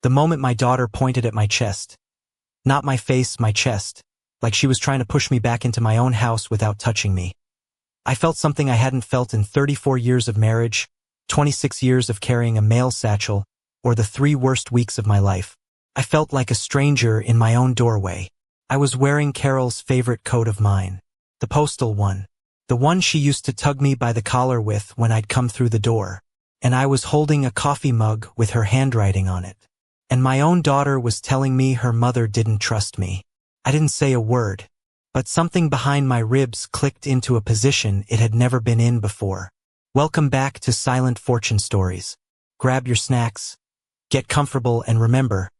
The moment my daughter pointed at my chest. Not my face, my chest. Like she was trying to push me back into my own house without touching me. I felt something I hadn't felt in 34 years of marriage, 26 years of carrying a mail satchel, or the 3 worst weeks of my life. I felt like a stranger in my own doorway. I was wearing Carol's favorite coat of mine. The postal one. The one she used to tug me by the collar with when I'd come through the door. And I was holding a coffee mug with her handwriting on it. And my own daughter was telling me her mother didn't trust me. I didn't say a word. But something behind my ribs clicked into a position it had never been in before. Welcome back to Silent Fortune Stories. Grab your snacks, get comfortable, and remember,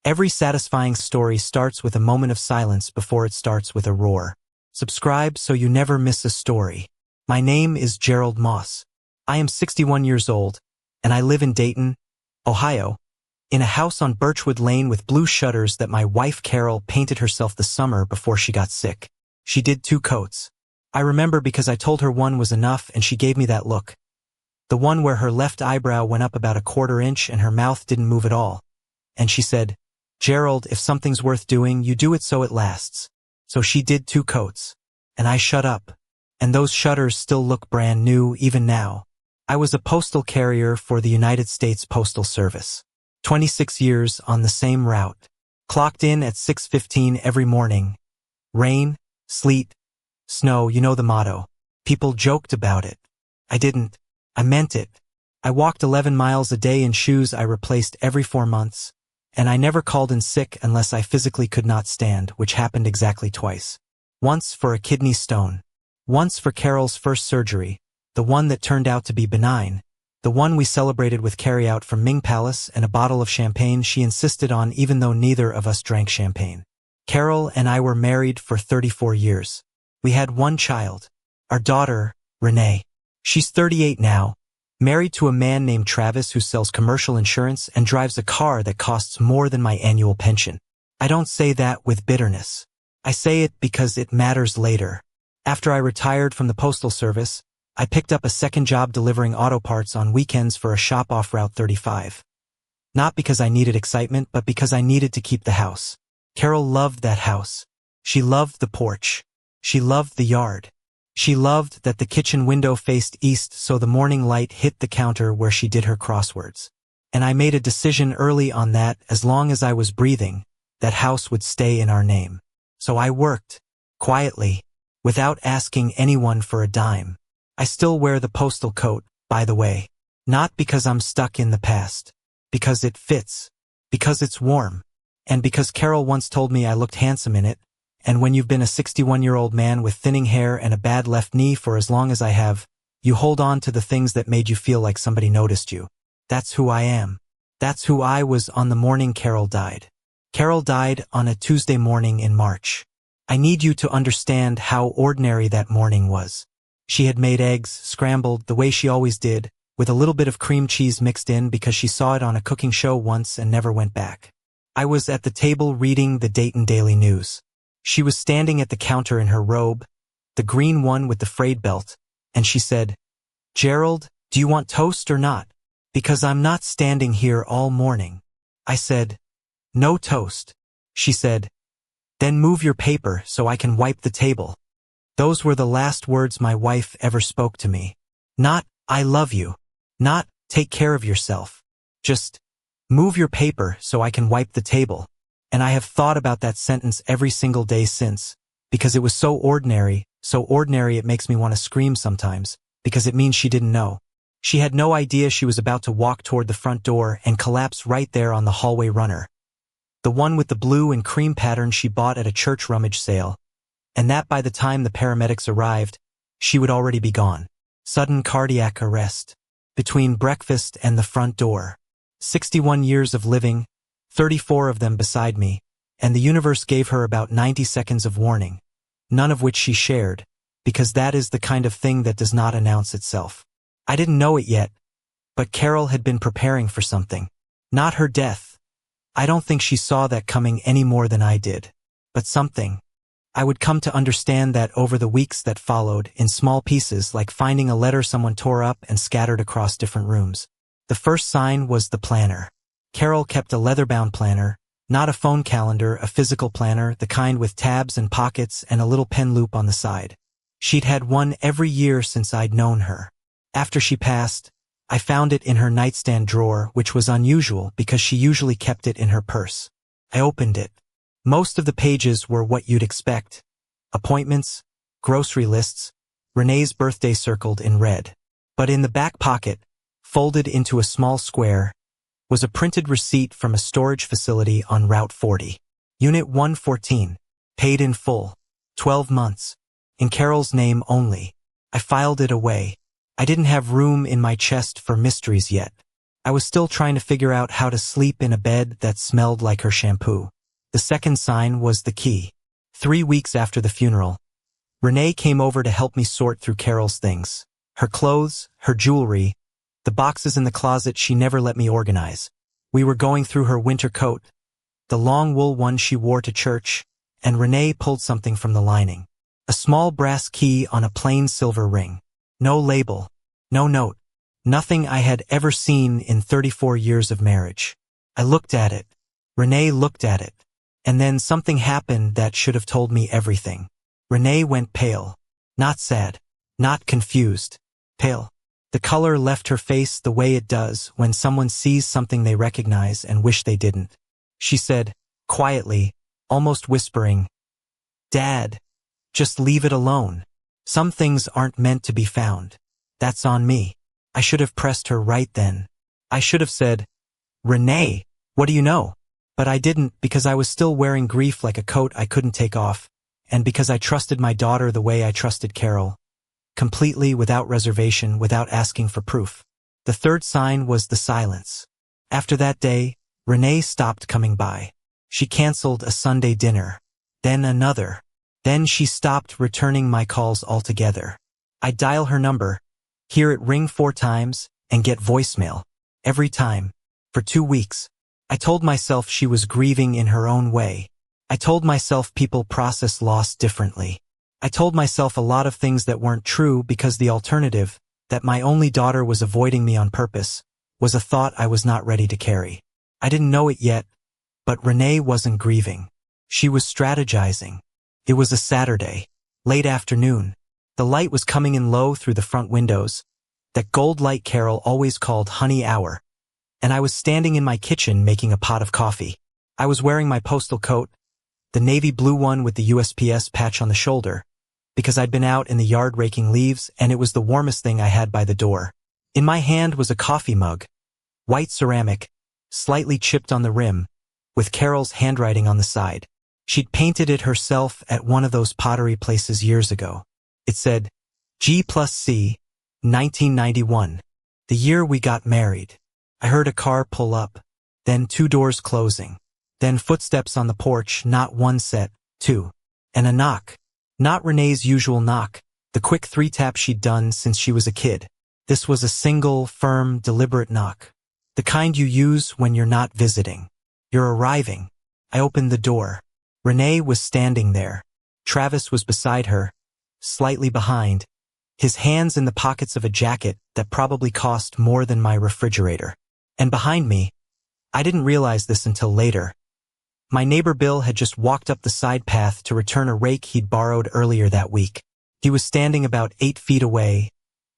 every satisfying story starts with a moment of silence before it starts with a roar. Subscribe so you never miss a story. My name is Gerald Moss. I am 61 years old, and I live in Dayton, Ohio, in a house on Birchwood Lane with blue shutters that my wife Carol painted herself the summer before she got sick. She did 2 coats. I remember because I told her one was enough and she gave me that look. The one where her left eyebrow went up about 1/4 inch and her mouth didn't move at all. And she said, "Gerald, if something's worth doing, you do it so it lasts." So she did 2 coats. And I shut up. And those shutters still look brand new even now. I was a postal carrier for the United States Postal Service. 26 years on the same route. Clocked in at 6:15 every morning. Rain, sleet, snow, you know the motto. People joked about it. I didn't. I meant it. I walked 11 miles a day in shoes I replaced every 4 months. And I never called in sick unless I physically could not stand, which happened exactly twice. Once for a kidney stone. Once for Carol's first surgery, the one that turned out to be benign. The one we celebrated with carry-out from Ming Palace and a bottle of champagne she insisted on even though neither of us drank champagne. Carol and I were married for 34 years. We had 1 child. Our daughter, Renee. She's 38 now, married to a man named Travis who sells commercial insurance and drives a car that costs more than my annual pension. I don't say that with bitterness. I say it because it matters later. After I retired from the Postal Service, I picked up a second job delivering auto parts on weekends for a shop off Route 35. Not because I needed excitement, but because I needed to keep the house. Carol loved that house. She loved the porch. She loved the yard. She loved that the kitchen window faced east so the morning light hit the counter where she did her crosswords. And I made a decision early on that as long as I was breathing, that house would stay in our name. So I worked, quietly, without asking anyone for a dime. I still wear the postal coat, by the way. Not because I'm stuck in the past. Because it fits. Because it's warm. And because Carol once told me I looked handsome in it. And when you've been a 61-year-old man with thinning hair and a bad left knee for as long as I have, you hold on to the things that made you feel like somebody noticed you. That's who I am. That's who I was on the morning Carol died. Carol died on a Tuesday morning in March. I need you to understand how ordinary that morning was. She had made eggs, scrambled, the way she always did, with a little bit of cream cheese mixed in because she saw it on a cooking show once and never went back. I was at the table reading the Dayton Daily News. She was standing at the counter in her robe, the green one with the frayed belt, and she said, "Gerald, do you want toast or not? Because I'm not standing here all morning." I said, "No toast." She said, "Then move your paper so I can wipe the table." Those were the last words my wife ever spoke to me. Not, "I love you." Not, "Take care of yourself." Just, "Move your paper so I can wipe the table." And I have thought about that sentence every single day since, because it was so ordinary it makes me want to scream sometimes, because it means she didn't know. She had no idea she was about to walk toward the front door and collapse right there on the hallway runner. The one with the blue and cream pattern she bought at a church rummage sale. And that by the time the paramedics arrived, she would already be gone. Sudden cardiac arrest. Between breakfast and the front door. 61 years of living, 34 of them beside me, and the universe gave her about 90 seconds of warning, none of which she shared, because that is the kind of thing that does not announce itself. I didn't know it yet, but Carol had been preparing for something. Not her death. I don't think she saw that coming any more than I did. But something. I would come to understand that over the weeks that followed, in small pieces like finding a letter someone tore up and scattered across different rooms. The first sign was the planner. Carol kept a leather-bound planner, not a phone calendar, a physical planner, the kind with tabs and pockets and a little pen loop on the side. She'd had one every year since I'd known her. After she passed, I found it in her nightstand drawer, which was unusual because she usually kept it in her purse. I opened it. Most of the pages were what you'd expect. Appointments, grocery lists, Renee's birthday circled in red. But in the back pocket, folded into a small square, was a printed receipt from a storage facility on Route 40. Unit 114, paid in full, 12 months, in Carol's name only. I filed it away. I didn't have room in my chest for mysteries yet. I was still trying to figure out how to sleep in a bed that smelled like her shampoo. The second sign was the key. 3 weeks after the funeral, Renee came over to help me sort through Carol's things. Her clothes, her jewelry, the boxes in the closet she never let me organize. We were going through her winter coat, the long wool one she wore to church, and Renee pulled something from the lining. A small brass key on a plain silver ring. No label, no note, nothing I had ever seen in 34 years of marriage. I looked at it. Renee looked at it. And then something happened that should have told me everything. Renee went pale. Not sad. Not confused. Pale. The color left her face the way it does when someone sees something they recognize and wish they didn't. She said, quietly, almost whispering, "Dad, just leave it alone. Some things aren't meant to be found. That's on me." I should have pressed her right then. I should have said, "Renee, what do you know?" But I didn't because I was still wearing grief like a coat I couldn't take off, and because I trusted my daughter the way I trusted Carol. Completely, without reservation, without asking for proof. The third sign was the silence. After that day, Renee stopped coming by. She canceled a Sunday dinner. Then another. Then she stopped returning my calls altogether. I'd dial her number, hear it ring 4 times, and get voicemail. Every time. For 2 weeks. I told myself she was grieving in her own way. I told myself people process loss differently. I told myself a lot of things that weren't true because the alternative, that my only daughter was avoiding me on purpose, was a thought I was not ready to carry. I didn't know it yet, but Renee wasn't grieving. She was strategizing. It was a Saturday, late afternoon. The light was coming in low through the front windows, that gold light Carol always called honey hour, and I was standing in my kitchen making a pot of coffee. I was wearing my postal coat, the navy blue one with the USPS patch on the shoulder, because I'd been out in the yard raking leaves and it was the warmest thing I had by the door. In my hand was a coffee mug, white ceramic, slightly chipped on the rim, with Carol's handwriting on the side. She'd painted it herself at one of those pottery places years ago. It said, G+C, 1991, the year we got married. I heard a car pull up, then 2 doors closing, then footsteps on the porch, not 1 set, 2, and a knock. Not Renee's usual knock, the quick 3-tap she'd done since she was a kid. This was a single, firm, deliberate knock. The kind you use when you're not visiting. You're arriving. I opened the door. Renee was standing there. Travis was beside her, slightly behind, his hands in the pockets of a jacket that probably cost more than my refrigerator. And behind me, I didn't realize this until later, my neighbor Bill had just walked up the side path to return a rake he'd borrowed earlier that week. He was standing about 8 feet away,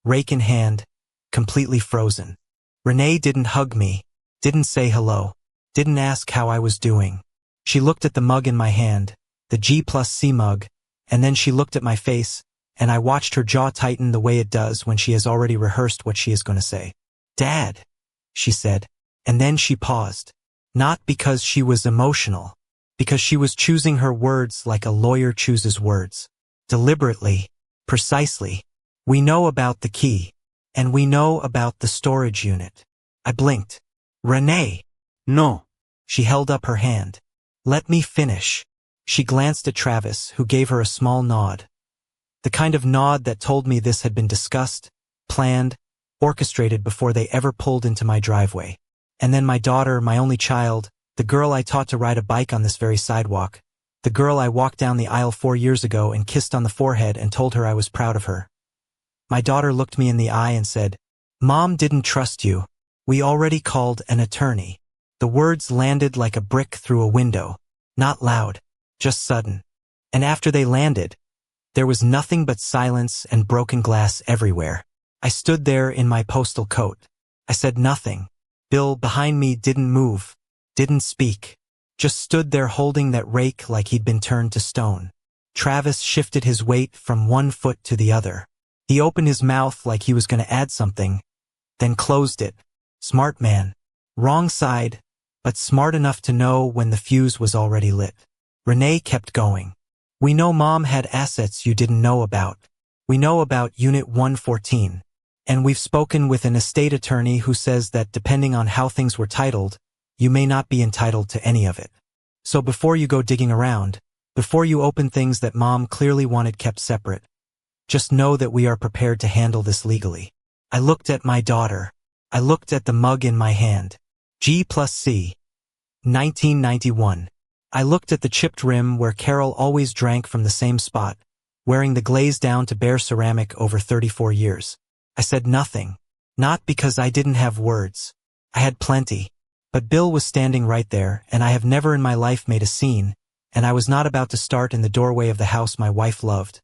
rake in hand, completely frozen. Renee didn't hug me, didn't say hello, didn't ask how I was doing. She looked at the mug in my hand, the G+C mug, and then she looked at my face, and I watched her jaw tighten the way it does when she has already rehearsed what she is going to say. "Dad," she said, and then she paused. Not because she was emotional, because she was choosing her words like a lawyer chooses words. Deliberately, precisely. "We know about the key, and we know about the storage unit." I blinked. "Renee." "No." She held up her hand. "Let me finish." She glanced at Travis, who gave her a small nod. The kind of nod that told me this had been discussed, planned, orchestrated before they ever pulled into my driveway. And then my daughter, my only child, the girl I taught to ride a bike on this very sidewalk, the girl I walked down the aisle 4 years ago and kissed on the forehead and told her I was proud of her. My daughter looked me in the eye and said, "Mom didn't trust you. We already called an attorney." The words landed like a brick through a window. Not loud, just sudden. And after they landed, there was nothing but silence and broken glass everywhere. I stood there in my postal coat. I said nothing. Bill, behind me, didn't move, didn't speak. Just stood there holding that rake like he'd been turned to stone. Travis shifted his weight from one foot to the other. He opened his mouth like he was going to add something, then closed it. Smart man. Wrong side, but smart enough to know when the fuse was already lit. Renee kept going. We know Mom had assets you didn't know about. We know about Unit 114. And we've spoken with an estate attorney who says that depending on how things were titled, you may not be entitled to any of it. So before you go digging around, before you open things that Mom clearly wanted kept separate, just know that we are prepared to handle this legally. I looked at my daughter. I looked at the mug in my hand. G+C. 1991. I looked at the chipped rim where Carol always drank from the same spot, wearing the glaze down to bare ceramic over 34 years. I said nothing. Not because I didn't have words. I had plenty. But Bill was standing right there, and I have never in my life made a scene, and I was not about to start in the doorway of the house my wife loved,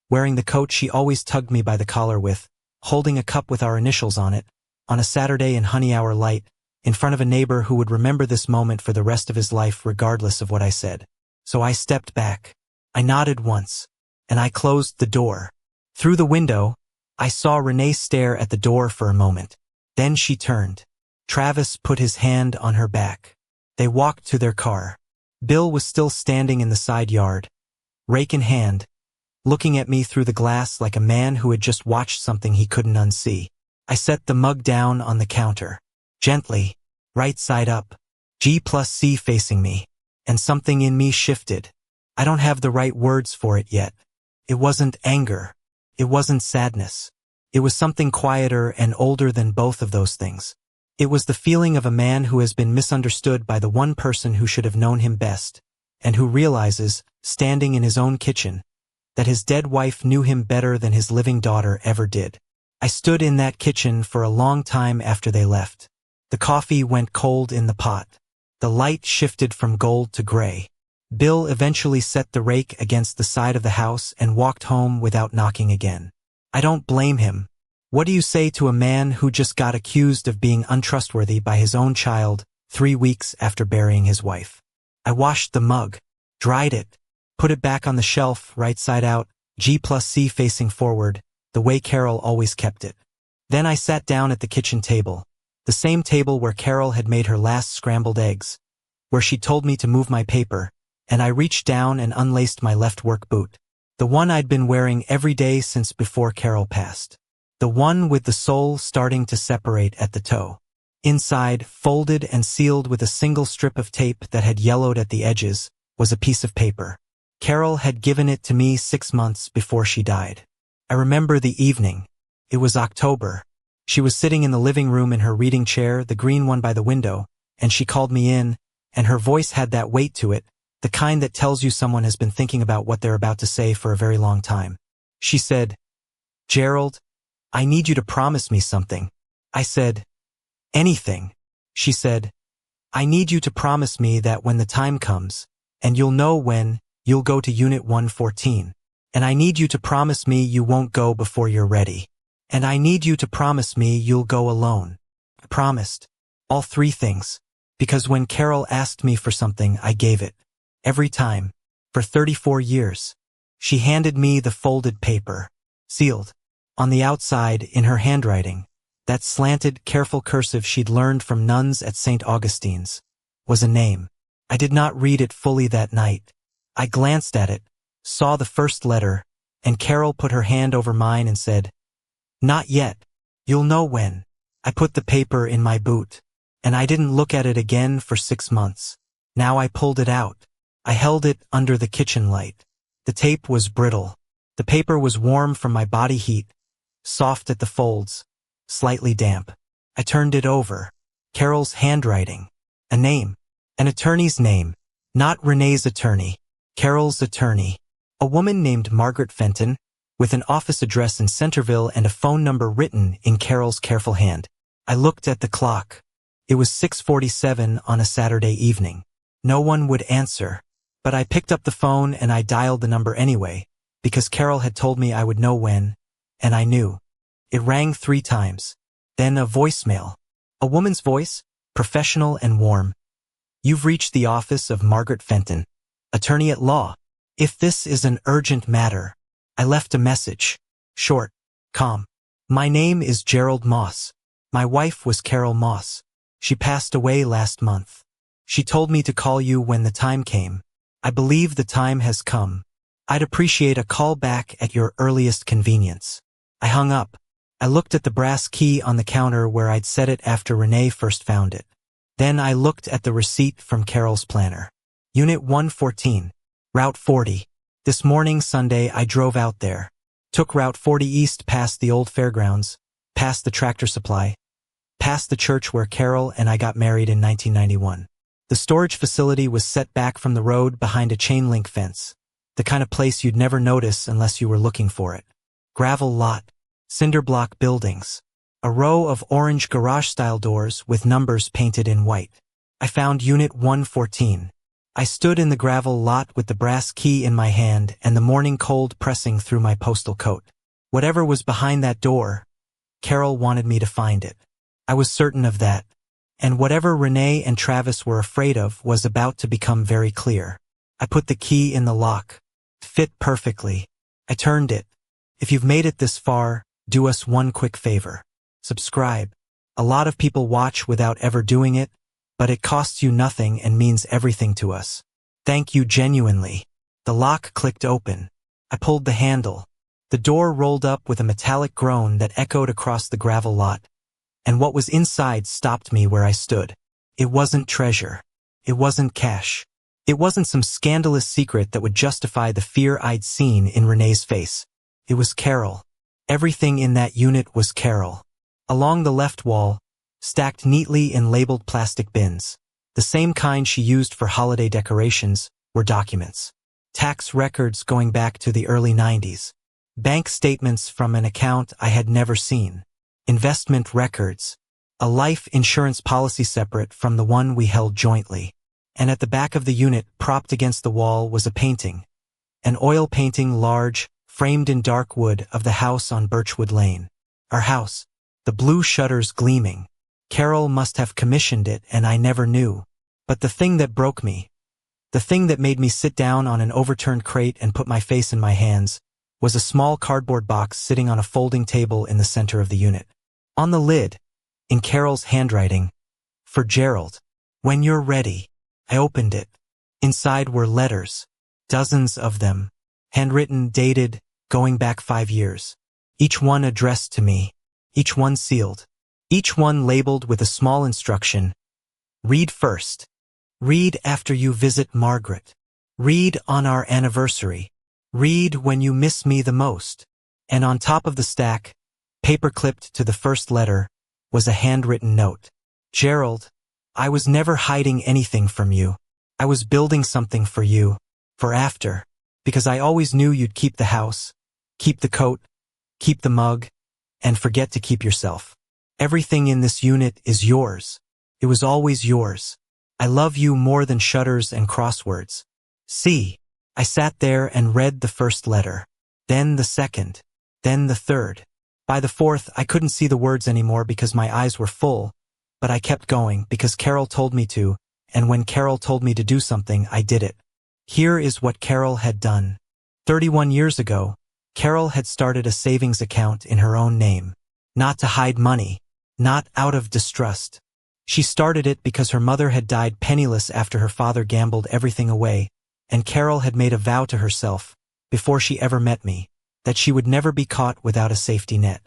wearing the coat she always tugged me by the collar with, holding a cup with our initials on it, on a Saturday in honey hour light, in front of a neighbor who would remember this moment for the rest of his life regardless of what I said. So I stepped back. I nodded once, and I closed the door. Through the window, I saw Renee stare at the door for a moment. Then she turned. Travis put his hand on her back. They walked to their car. Bill was still standing in the side yard, rake in hand, looking at me through the glass like a man who had just watched something he couldn't unsee. I set the mug down on the counter. Gently, right side up, G+C facing me, and something in me shifted. I don't have the right words for it yet. It wasn't anger. It wasn't sadness. It was something quieter and older than both of those things. It was the feeling of a man who has been misunderstood by the one person who should have known him best, and who realizes, standing in his own kitchen, that his dead wife knew him better than his living daughter ever did. I stood in that kitchen for a long time after they left. The coffee went cold in the pot. The light shifted from gold to gray. Bill eventually set the rake against the side of the house and walked home without knocking again. I don't blame him. What do you say to a man who just got accused of being untrustworthy by his own child 3 weeks after burying his wife? I washed the mug, dried it, put it back on the shelf right side out, G+C facing forward, the way Carol always kept it. Then I sat down at the kitchen table, the same table where Carol had made her last scrambled eggs, where she told me to move my paper, and I reached down and unlaced my left work boot, the one I'd been wearing every day since before Carol passed. The one with the sole starting to separate at the toe. Inside, folded and sealed with a single strip of tape that had yellowed at the edges, was a piece of paper. Carol had given it to me 6 months before she died. I remember the evening. It was October. She was sitting in the living room in her reading chair, the green one by the window, and she called me in, and her voice had that weight to it, the kind that tells you someone has been thinking about what they're about to say for a very long time. She said, "Gerald, I need you to promise me something." I said, "Anything." She said, "I need you to promise me that when the time comes, and you'll know when, you'll go to Unit 114. And I need you to promise me you won't go before you're ready. And I need you to promise me you'll go alone." I promised. All 3 things. Because when Carol asked me for something, I gave it. Every time. For 34 years. She handed me the folded paper. Sealed. On the outside, in her handwriting, that slanted, careful cursive she'd learned from nuns at St. Augustine's, was a name. I did not read it fully that night. I glanced at it, saw the first letter, and Carol put her hand over mine and said, "Not yet. You'll know when." I put the paper in my boot, and I didn't look at it again for 6 months. Now I pulled it out. I held it under the kitchen light. The tape was brittle. The paper was warm from my body heat, soft at the folds, slightly damp. I turned it over. Carol's handwriting. A name. An attorney's name. Not Renee's attorney. Carol's attorney. A woman named Margaret Fenton, with an office address in Centerville and a phone number written in Carol's careful hand. I looked at the clock. It was 6:47 on a Saturday evening. No one would answer, but I picked up the phone and I dialed the number anyway, because Carol had told me I would know when, and I knew. It rang 3 times. Then a voicemail. A woman's voice, professional and warm. "You've reached the office of Margaret Fenton, attorney at law. If this is an urgent matter." I left a message. Short, calm. "My name is Gerald Moss. My wife was Carol Moss. She passed away last month. She told me to call you when the time came. I believe the time has come. I'd appreciate a call back at your earliest convenience." I hung up. I looked at the brass key on the counter where I'd set it after Renee first found it. Then I looked at the receipt from Carol's planner. Unit 114, Route 40. This morning, Sunday, I drove out there. Took Route 40 east past the old fairgrounds, past the tractor supply, past the church where Carol and I got married in 1991. The storage facility was set back from the road behind a chain-link fence, the kind of place you'd never notice unless you were looking for it. Gravel lot, cinder block buildings, a row of orange garage-style doors with numbers painted in white. I found Unit 114. I stood in the gravel lot with the brass key in my hand and the morning cold pressing through my postal coat. Whatever was behind that door, Carol wanted me to find it. I was certain of that. And whatever Renee and Travis were afraid of was about to become very clear. I put the key in the lock. It fit perfectly. I turned it. If you've made it this far, do us one quick favor. Subscribe. A lot of people watch without ever doing it, but it costs you nothing and means everything to us. Thank you genuinely. The lock clicked open. I pulled the handle. The door rolled up with a metallic groan that echoed across the gravel lot, and what was inside stopped me where I stood. It wasn't treasure. It wasn't cash. It wasn't some scandalous secret that would justify the fear I'd seen in Renee's face. It was Carol. Everything in that unit was Carol. Along the left wall, stacked neatly in labeled plastic bins, the same kind she used for holiday decorations, were documents. Tax records going back to the early 90s. Bank statements from an account I had never seen. Investment records. A life insurance policy separate from the one we held jointly. And at the back of the unit, propped against the wall, was a painting. An oil painting, large, framed in dark wood, of the house on Birchwood Lane. Our house. The blue shutters gleaming. Carol must have commissioned it and I never knew. But the thing that broke me, the thing that made me sit down on an overturned crate and put my face in my hands, was a small cardboard box sitting on a folding table in the center of the unit. On the lid, in Carol's handwriting, "For Gerald. When you're ready." I opened it. Inside were letters, dozens of them, handwritten, dated, going back 5 years. Each one addressed to me, each one sealed, each one labeled with a small instruction. Read first. Read after you visit Margaret. Read on our anniversary. Read when you miss me the most. And on top of the stack, paper-clipped to the first letter, was a handwritten note. Gerald, I was never hiding anything from you. I was building something for you, for after, because I always knew you'd keep the house, keep the coat, keep the mug, and forget to keep yourself. Everything in this unit is yours. It was always yours. I love you more than shutters and crosswords. See, I sat there and read the first letter, then the second, then the third. By the fourth, I couldn't see the words anymore because my eyes were full, but I kept going because Carol told me to, and when Carol told me to do something, I did it. Here is what Carol had done. 31 years ago, Carol had started a savings account in her own name. Not to hide money, not out of distrust. She started it because her mother had died penniless after her father gambled everything away, and Carol had made a vow to herself, before she ever met me, that she would never be caught without a safety net.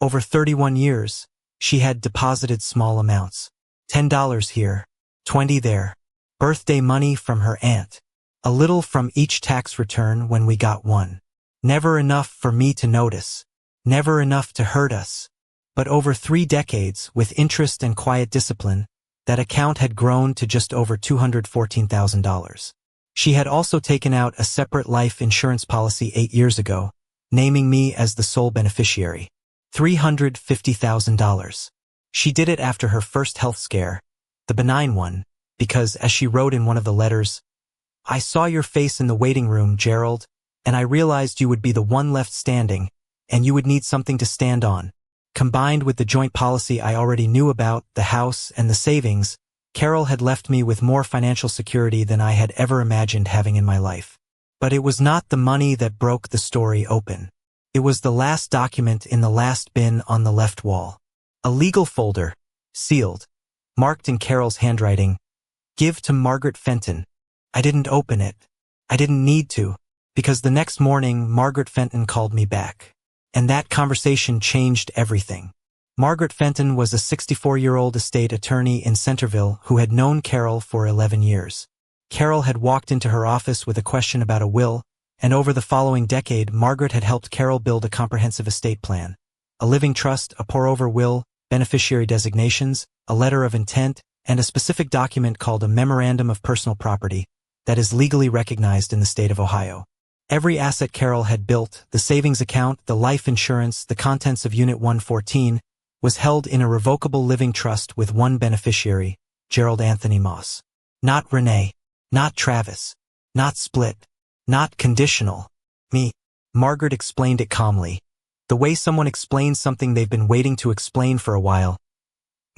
Over 31 years, she had deposited small amounts. $10 here, 20 there. Birthday money from her aunt. A little from each tax return when we got one. Never enough for me to notice. Never enough to hurt us. But over 3 decades, with interest and quiet discipline, that account had grown to just over $214,000. She had also taken out a separate life insurance policy 8 years ago, naming me as the sole beneficiary. $350,000. She did it after her first health scare, the benign one, because, as she wrote in one of the letters, "I saw your face in the waiting room, Gerald, and I realized you would be the one left standing, and you would need something to stand on." Combined with the joint policy I already knew about, the house, and the savings, Carol had left me with more financial security than I had ever imagined having in my life. But it was not the money that broke the story open. It was the last document in the last bin on the left wall. A legal folder, sealed, marked in Carol's handwriting, "Give to Margaret Fenton." I didn't open it. I didn't need to, because the next morning Margaret Fenton called me back. And that conversation changed everything. Margaret Fenton was a 64-year-old estate attorney in Centerville who had known Carol for 11 years. Carol had walked into her office with a question about a will, and over the following decade, Margaret had helped Carol build a comprehensive estate plan. A living trust, a pour-over will, beneficiary designations, a letter of intent, and a specific document called a Memorandum of Personal Property that is legally recognized in the state of Ohio. Every asset Carol had built, the savings account, the life insurance, the contents of Unit 114, was held in a revocable living trust with one beneficiary, Gerald Anthony Moss. Not Renee. Not Travis. Not split. Not conditional. Me. Margaret explained it calmly, the way someone explains something they've been waiting to explain for a while.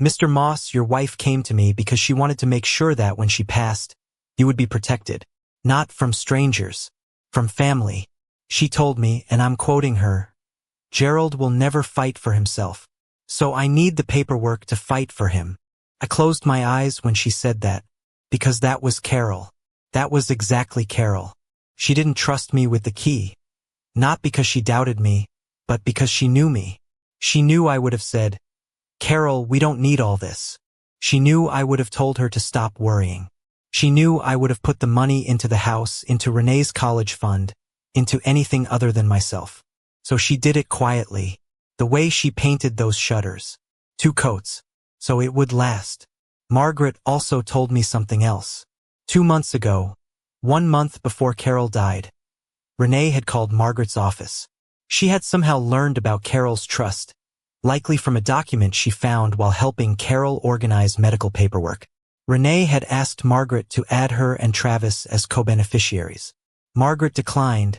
"Mr. Moss, your wife came to me because she wanted to make sure that when she passed, you would be protected. Not from strangers. From family. She told me, and I'm quoting her, 'Gerald will never fight for himself. So I need the paperwork to fight for him.'" I closed my eyes when she said that, because that was Carol. That was exactly Carol. She didn't trust me with the key. Not because she doubted me, but because she knew me. She knew I would have said, "Carol, we don't need all this." She knew I would have told her to stop worrying. She knew I would have put the money into the house, into Renee's college fund, into anything other than myself. So she did it quietly, the way she painted those shutters. 2 coats. So it would last. Margaret also told me something else. 2 months ago, 1 month before Carol died, Renee had called Margaret's office. She had somehow learned about Carol's trust, likely from a document she found while helping Carol organize medical paperwork. Renee had asked Margaret to add her and Travis as co-beneficiaries. Margaret declined,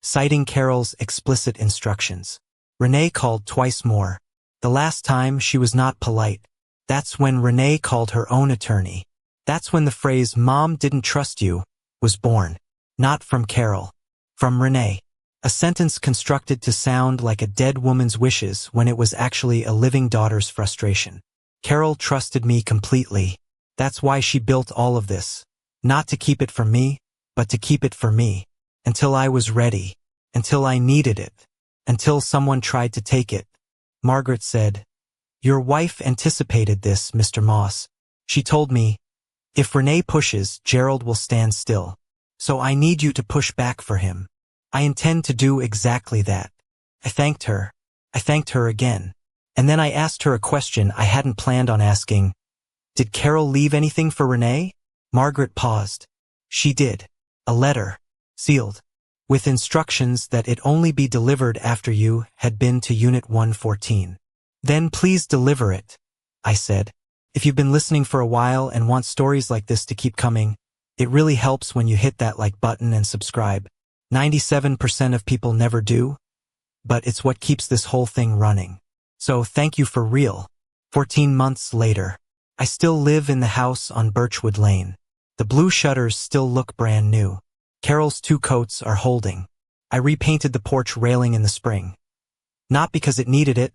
citing Carol's explicit instructions. Renee called twice more. The last time she was not polite. That's when Renee called her own attorney. That's when the phrase "Mom didn't trust you" was born. Not from Carol. From Renee. A sentence constructed to sound like a dead woman's wishes when it was actually a living daughter's frustration. Carol trusted me completely. That's why she built all of this. Not to keep it from me, but to keep it for me. Until I was ready. Until I needed it. Until someone tried to take it. Margaret said, "Your wife anticipated this, Mr. Moss. She told me, if Renee pushes, Gerald will stand still. So I need you to push back for him. I intend to do exactly that." I thanked her. I thanked her again. And then I asked her a question I hadn't planned on asking. "Did Carol leave anything for Renee?" Margaret paused. "She did. A letter. Sealed. With instructions that it only be delivered after you had been to Unit 114. "Then please deliver it," I said. If you've been listening for a while and want stories like this to keep coming, it really helps when you hit that like button and subscribe. 97% of people never do, but it's what keeps this whole thing running. So thank you for real. 14 months later. I still live in the house on Birchwood Lane. The blue shutters still look brand new. Carol's 2 coats are holding. I repainted the porch railing in the spring. Not because it needed it,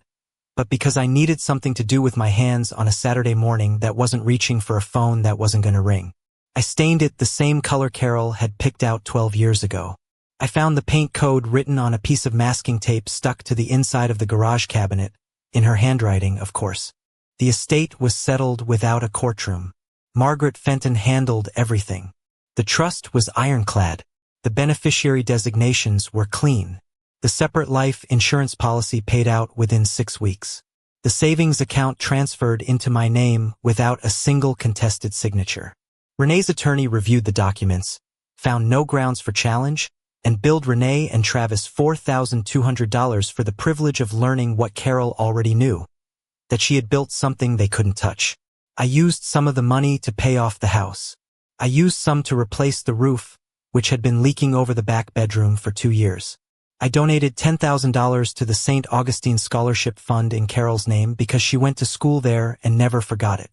but because I needed something to do with my hands on a Saturday morning that wasn't reaching for a phone that wasn't going to ring. I stained it the same color Carol had picked out 12 years ago. I found the paint code written on a piece of masking tape stuck to the inside of the garage cabinet, in her handwriting, of course. The estate was settled without a courtroom. Margaret Fenton handled everything. The trust was ironclad. The beneficiary designations were clean. The separate life insurance policy paid out within 6 weeks. The savings account transferred into my name without a single contested signature. Renee's attorney reviewed the documents, found no grounds for challenge, and billed Renee and Travis $4,200 for the privilege of learning what Carol already knew. That she had built something they couldn't touch. I used some of the money to pay off the house. I used some to replace the roof, which had been leaking over the back bedroom for 2 years. I donated $10,000 to the St. Augustine Scholarship Fund in Carol's name because she went to school there and never forgot it.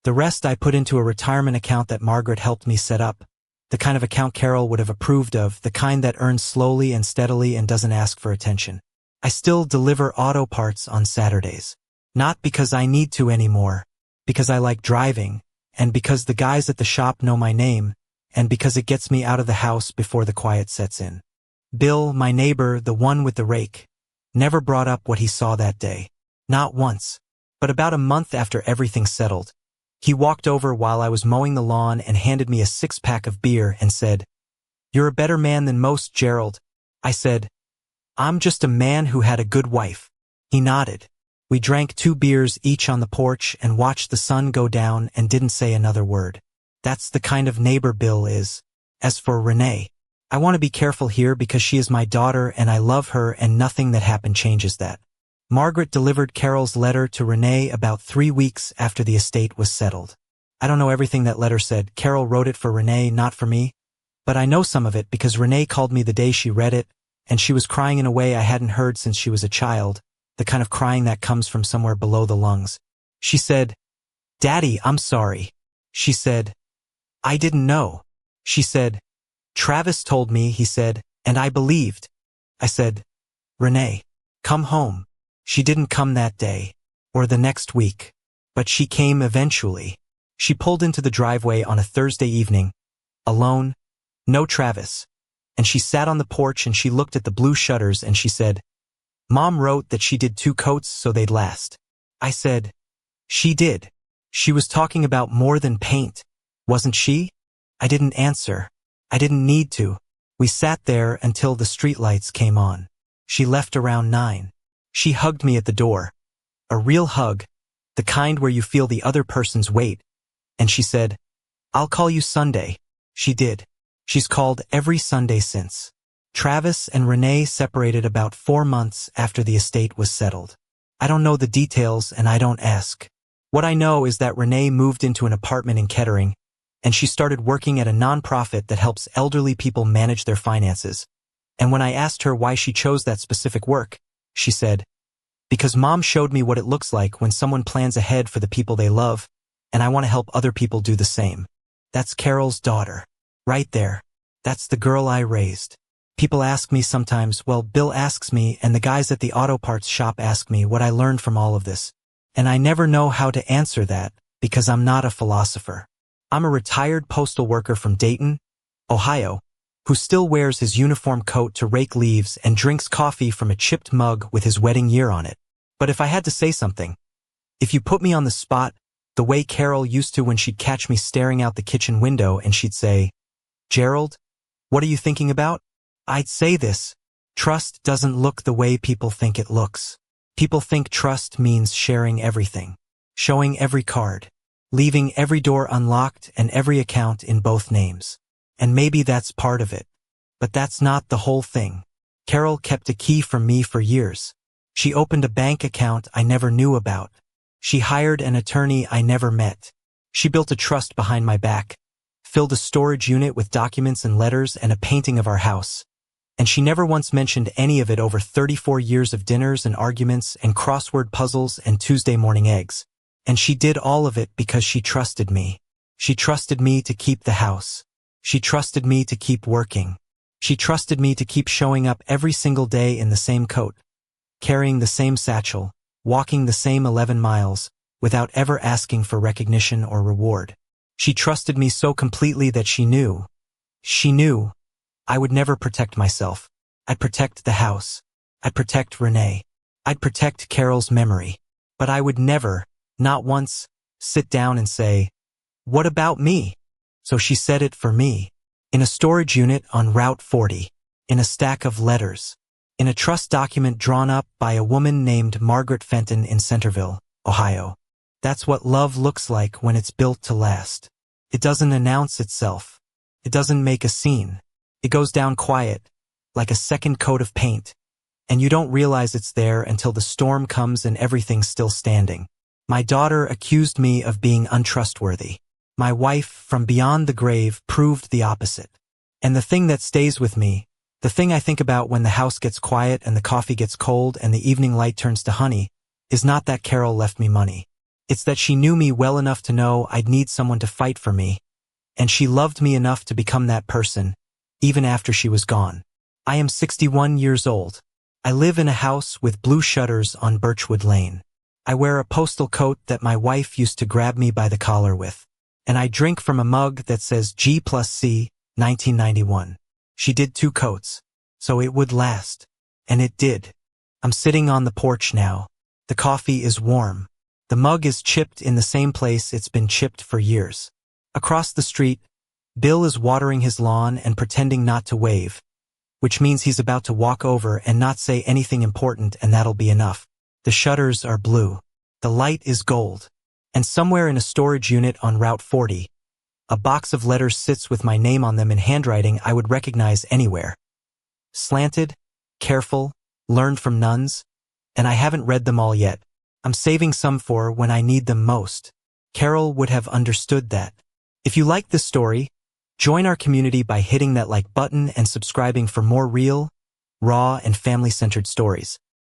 The rest I put into a retirement account that Margaret helped me set up, the kind of account Carol would have approved of, the kind that earns slowly and steadily and doesn't ask for attention. I still deliver auto parts on Saturdays. Not because I need to anymore, because I like driving, and because the guys at the shop know my name, and because it gets me out of the house before the quiet sets in. Bill, my neighbor, the one with the rake, never brought up what he saw that day. Not once. But about a month after everything settled, he walked over while I was mowing the lawn and handed me a 6-pack of beer and said, "You're a better man than most, Gerald." I said, "I'm just a man who had a good wife." He nodded. We drank 2 beers each on the porch and watched the sun go down and didn't say another word. That's the kind of neighbor Bill is. As for Renee, I want to be careful here because she is my daughter and I love her and nothing that happened changes that. Margaret delivered Carol's letter to Renee about 3 weeks after the estate was settled. I don't know everything that letter said. Carol wrote it for Renee, not for me. But I know some of it because Renee called me the day she read it, and she was crying in a way I hadn't heard since she was a child, the kind of crying that comes from somewhere below the lungs. She said, "Daddy, I'm sorry." She said, "I didn't know." She said, "Travis told me," he said, "and I believed." I said, "Renee, come home." She didn't come that day, or the next week, but she came eventually. She pulled into the driveway on a Thursday evening, alone, no Travis, and she sat on the porch and she looked at the blue shutters and she said, "Mom wrote that she did 2 coats so they'd last." I said, "She did. She was talking about more than paint, wasn't she?" I didn't answer. I didn't need to. We sat there until the streetlights came on. She left around 9. She hugged me at the door. A real hug, the kind where you feel the other person's weight. And she said, "I'll call you Sunday." She did. She's called every Sunday since. Travis and Renee separated about 4 months after the estate was settled. I don't know the details and I don't ask. What I know is that Renee moved into an apartment in Kettering, and she started working at a nonprofit that helps elderly people manage their finances. And when I asked her why she chose that specific work, she said, "Because Mom showed me what it looks like when someone plans ahead for the people they love, and I want to help other people do the same." That's Carol's daughter. Right there. That's the girl I raised. People ask me sometimes, well, Bill asks me, and the guys at the auto parts shop ask me what I learned from all of this. And I never know how to answer that, because I'm not a philosopher. I'm a retired postal worker from Dayton, Ohio, who still wears his uniform coat to rake leaves and drinks coffee from a chipped mug with his wedding year on it. But if I had to say something, if you put me on the spot, the way Carol used to when she'd catch me staring out the kitchen window and she'd say, "Gerald, what are you thinking about?" I'd say this: trust doesn't look the way people think it looks. People think trust means sharing everything, showing every card, leaving every door unlocked and every account in both names. And maybe that's part of it. But that's not the whole thing. Carol kept a key from me for years. She opened a bank account I never knew about. She hired an attorney I never met. She built a trust behind my back, filled a storage unit with documents and letters and a painting of our house. And she never once mentioned any of it over 34 years of dinners and arguments and crossword puzzles and Tuesday morning eggs. And she did all of it because she trusted me. She trusted me to keep the house. She trusted me to keep working. She trusted me to keep showing up every single day in the same coat, carrying the same satchel, walking the same 11 miles, without ever asking for recognition or reward. She trusted me so completely that she knew I would never protect myself. I'd protect the house. I'd protect Renee. I'd protect Carol's memory. But I would never, not once, sit down and say, "What about me?" So she said it for me. In a storage unit on Route 40. In a stack of letters. In a trust document drawn up by a woman named Margaret Fenton in Centerville, Ohio. That's what love looks like when it's built to last. It doesn't announce itself. It doesn't make a scene. It goes down quiet, like a second coat of paint. And you don't realize it's there until the storm comes and everything's still standing. My daughter accused me of being untrustworthy. My wife, from beyond the grave, proved the opposite. And the thing that stays with me, the thing I think about when the house gets quiet and the coffee gets cold and the evening light turns to honey, is not that Carol left me money. It's that she knew me well enough to know I'd need someone to fight for me, and she loved me enough to become that person, even after she was gone. I am 61 years old. I live in a house with blue shutters on Birchwood Lane. I wear a postal coat that my wife used to grab me by the collar with, and I drink from a mug that says G+C, 1991. She did 2 coats, so it would last. And it did. I'm sitting on the porch now. The coffee is warm. The mug is chipped in the same place it's been chipped for years. Across the street, Bill is watering his lawn and pretending not to wave, which means he's about to walk over and not say anything important, and that'll be enough. The shutters are blue. The light is gold. And somewhere in a storage unit on Route 40, a box of letters sits with my name on them in handwriting I would recognize anywhere. Slanted, careful, learned from nuns, and I haven't read them all yet. I'm saving some for when I need them most. Carol would have understood that. If you like this story, join our community by hitting that like button and subscribing for more real, raw, and family-centered stories.